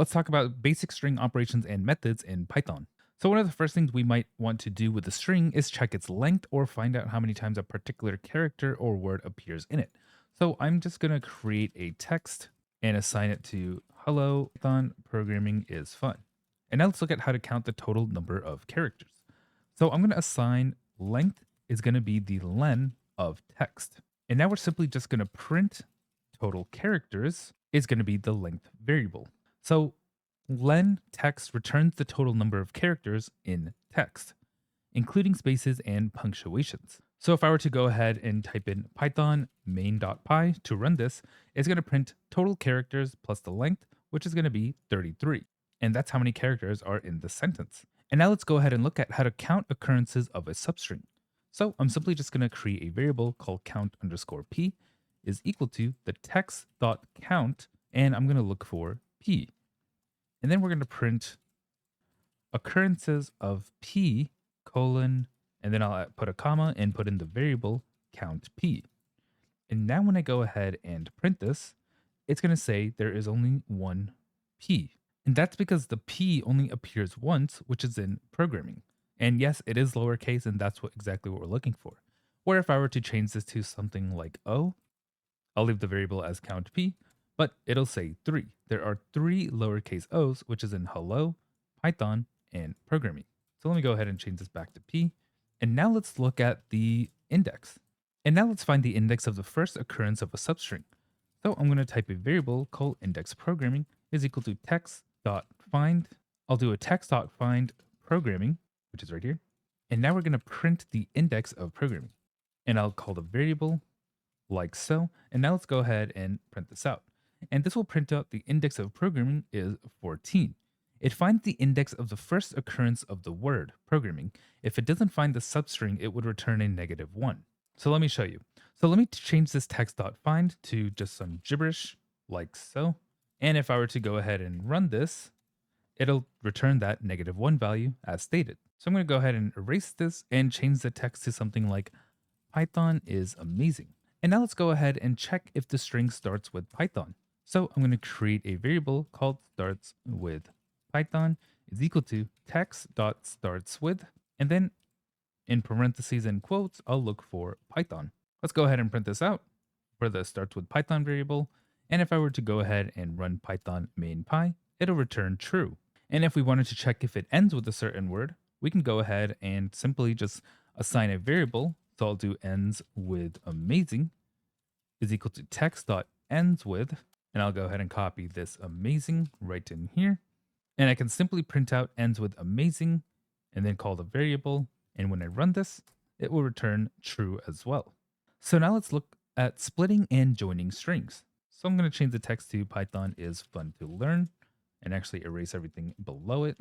Let's talk about basic string operations and methods in Python. So one of the first things we might want to do with a string is check its length or find out how many times a particular character or word appears in it. So I'm just going to create a text and assign it to hello Python programming is fun. And now let's look at how to count the total number of characters. So I'm going to assign length is going to be the len of text. And now we're simply just going to print total characters is going to be the length variable. So len text returns the total number of characters in text, including spaces and punctuations. So if I were to go ahead and type in python main.py to run this, it's going to print total characters plus the length, which is going to be 33. And that's how many characters are in the sentence. And now let's go ahead and look at how to count occurrences of a substring. So I'm simply just going to create a variable called count underscore p is equal to the text.count, and I'm going to look for p. And then we're going to print occurrences of p colon, and then I'll put a comma and put in the variable count p. And now when I go ahead and print this, it's going to say there is only one p. And that's because the p only appears once, which is in programming. And yes, it is lowercase, and that's exactly what we're looking for. Or if I were to change this to something like O, I'll leave the variable as count p, but it'll say 3. There are 3 lowercase o's, which is in hello, Python, and programming. So let me go ahead and change this back to p. And now let's look at the index. And now let's find the index of the first occurrence of a substring. So I'm going to type a variable called index programming is equal to text.find. I'll do a text.find programming, which is right here. And now we're going to print the index of programming. And I'll call the variable like so. And now let's go ahead and print this out. And this will print out the index of programming is 14. It finds the index of the first occurrence of the word programming. If it doesn't find the substring, it would return a -1. So let me show you. So let me change this text.find to just some gibberish like so. And if I were to go ahead and run this, it'll return that -1 value as stated. So I'm going to go ahead and erase this and change the text to something like Python is amazing. And now let's go ahead and check if the string starts with Python. So I'm going to create a variable called starts with Python is equal to text.startsWith, and then in parentheses and quotes, I'll look for Python. Let's go ahead and print this out for the starts with Python variable. And if I were to go ahead and run Python main.py, it'll return true. And if we wanted to check if it ends with a certain word, we can go ahead and simply just assign a variable. So I'll do ends with amazing is equal to text.ends with, and I'll go ahead and copy this amazing right in here. And I can simply print out ends with amazing and then call the variable. And when I run this, it will return true as well. So now let's look at splitting and joining strings. So I'm going to change the text to Python is fun to learn and actually erase everything below it.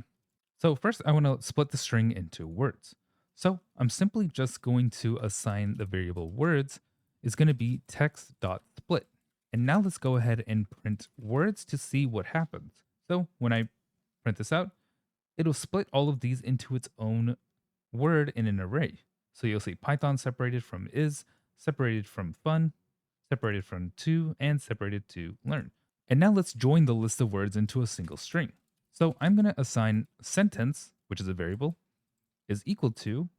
So first I want to split the string into words. So I'm simply just going to assign the variable words is going to be text.split. And now let's go ahead and print words to see what happens. So when I print this out, it'll split all of these into its own word in an array. So you'll see Python separated from is, separated from fun, separated from to, and separated to learn. And now let's join the list of words into a single string. So I'm going to assign sentence, which is a variable, is equal to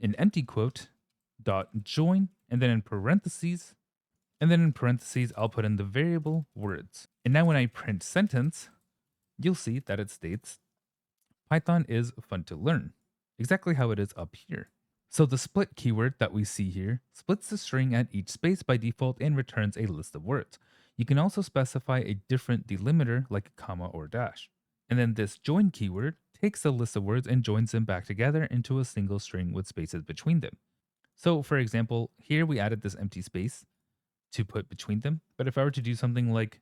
an empty quote dot join, and then in parentheses, I'll put in the variable words. And now when I print sentence, you'll see that it states Python is fun to learn, exactly how it is up here. So the split keyword that we see here splits the string at each space by default and returns a list of words. You can also specify a different delimiter like a comma or dash. And then this join keyword takes a list of words and joins them back together into a single string with spaces between them. So for example, here we added this empty space to put between them. But if I were to do something like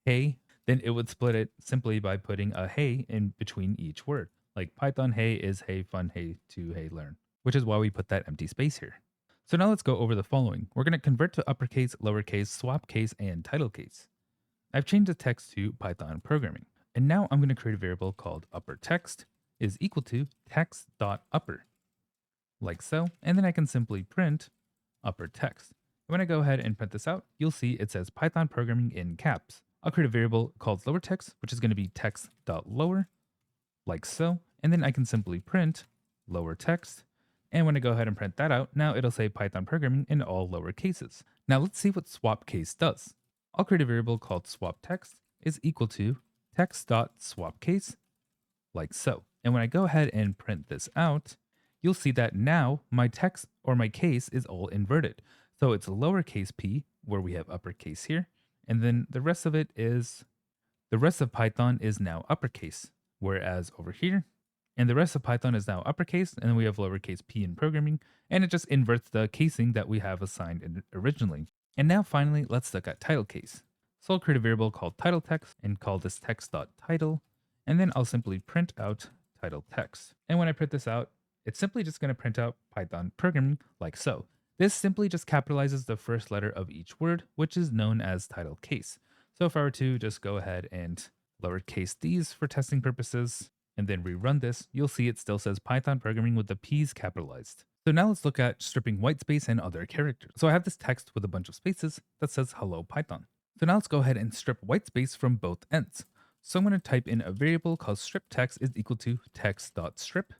hey, then it would split it simply by putting a hey in between each word. Like Python hey is hey fun hey to hey learn, which is why we put that empty space here. So now let's go over the following. We're going to convert to uppercase, lowercase, swap case, and title case. I've changed the text to Python programming. And now I'm going to create a variable called upper text is equal to text.upper, like so. And then I can simply print upper text. When I go ahead and print this out, you'll see it says Python programming in caps, I'll create a variable called lower text, which is going to be text.lower, like so. And then I can simply print lower text. And when I go ahead and print that out, now it'll say Python programming in all lower cases. Now let's see what swap case does. I'll create a variable called swap text is equal to text.swapCase, like so. And when I go ahead and print this out, you'll see that now my text or my case is all inverted. So it's lowercase p, where we have uppercase here, and then the rest of Python is now uppercase, whereas over here, and the rest of Python is now uppercase, and then we have lowercase p in programming, and it just inverts the casing that we have assigned originally. And now finally, let's look at title case. So I'll create a variable called title text and call this text.title, and then I'll simply print out title text. And when I print this out, it's simply just going to print out Python programming like so. This simply just capitalizes the first letter of each word, which is known as title case. So if I were to just go ahead and lowercase these for testing purposes, and then rerun this, you'll see it still says Python programming with the P's capitalized. So now let's look at stripping whitespace and other characters. So I have this text with a bunch of spaces that says hello Python. So now let's go ahead and strip whitespace from both ends. So I'm going to type in a variable called strip text is equal to text.strip.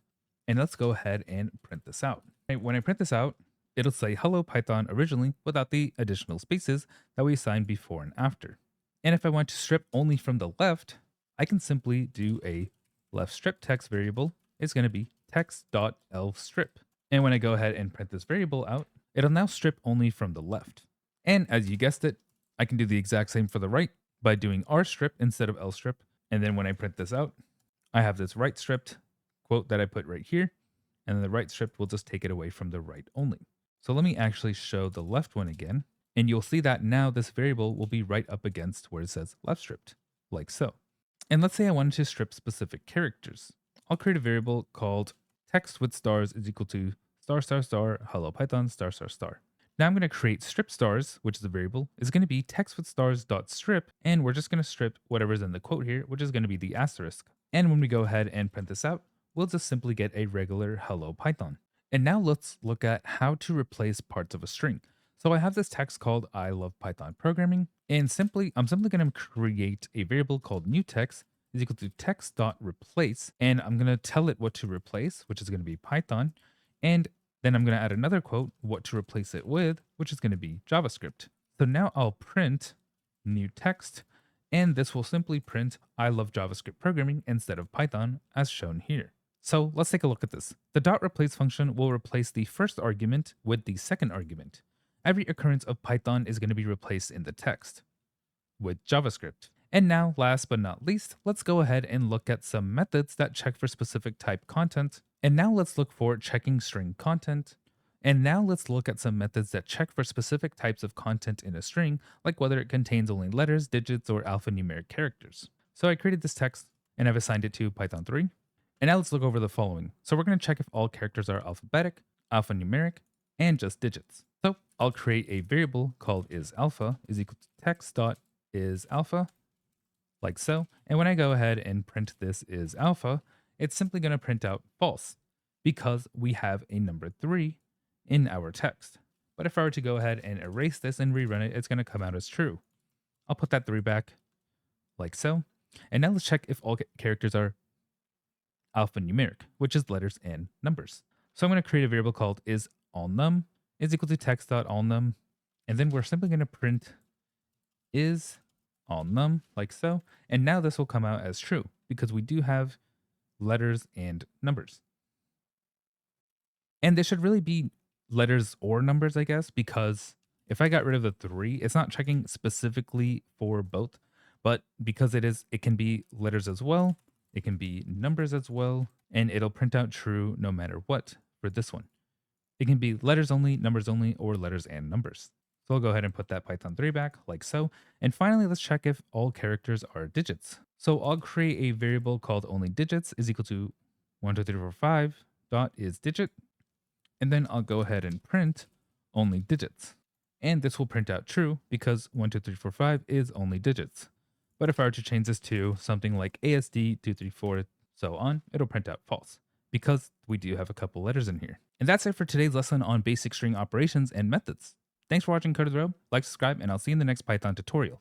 And let's go ahead and print this out. When I print this out, it'll say hello Python originally without the additional spaces that we assigned before and after. And if I want to strip only from the left, I can simply do a left strip text variable is going to be text.lstrip. And when I go ahead and print this variable out, it'll now strip only from the left. And as you guessed it, I can do the exact same for the right by doing rstrip instead of lstrip. And then when I print this out, I have this right stripped quote that I put right here, and then the right stripped will just take it away from the right only. So let me actually show the left one again, and you'll see that now this variable will be right up against where it says left stripped, like so. And let's say I wanted to strip specific characters. I'll create a variable called text with stars is equal to star star star hello Python star star star. Now I'm going to create strip stars, which is a variable, is going to be text with stars dot strip, and we're just going to strip whatever's in the quote here, which is going to be the asterisk. And when we go ahead and print this out, we'll just simply get a regular hello Python. And now let's look at how to replace parts of a string. So I have this text called I love Python programming, and I'm simply going to create a variable called new text is equal to text.replace, and I'm going to tell it what to replace, which is going to be Python, and then I'm going to add another quote, what to replace it with, which is going to be JavaScript. So now I'll print new text, and this will simply print I love JavaScript programming instead of Python as shown here. So let's take a look at this. The dot replace function will replace the first argument with the second argument. Every occurrence of Python is going to be replaced in the text with JavaScript. And now, last but not least, let's go ahead and look at some methods that check for specific type content. And now let's look for checking string content. And now let's look at some methods that check for specific types of content in a string, like whether it contains only letters, digits, or alphanumeric characters. So I created this text and I've assigned it to Python 3. And now let's look over the following. So we're going to check if all characters are alphabetic, alphanumeric, and just digits. So I'll create a variable called isAlpha is equal to text.isAlpha, like so. And when I go ahead and print this isAlpha, it's simply going to print out false because we have a number 3 in our text. But if I were to go ahead and erase this and rerun it, it's going to come out as true. I'll put that 3 back like so. And now let's check if all characters are alphanumeric, which is letters and numbers. So I'm going to create a variable called isAllNum is equal to text.allNum. And then we're simply going to print isAllNum like so. And now this will come out as true because we do have letters and numbers. And this should really be letters or numbers, I guess, because if I got rid of the 3, it's not checking specifically for both, but because it can be letters as well, it can be numbers as well, and it'll print out true no matter what for this one. It can be letters only, numbers only, or letters and numbers. So I'll go ahead and put that Python 3 back like so. And finally, let's check if all characters are digits. So I'll create a variable called onlyDigits is equal to 1, 2, 3, 4, 5 dot isDigit. And then I'll go ahead and print onlyDigits. And this will print out true because 1, 2, 3, 4, 5 is onlyDigits. But if I were to change this to something like ASD 2, 3, 4, so on, it'll print out false because we do have a couple letters in here. And that's it for today's lesson on basic string operations and methods. Thanks for watching Code of the Road. Like, subscribe, and I'll see you in the next Python tutorial.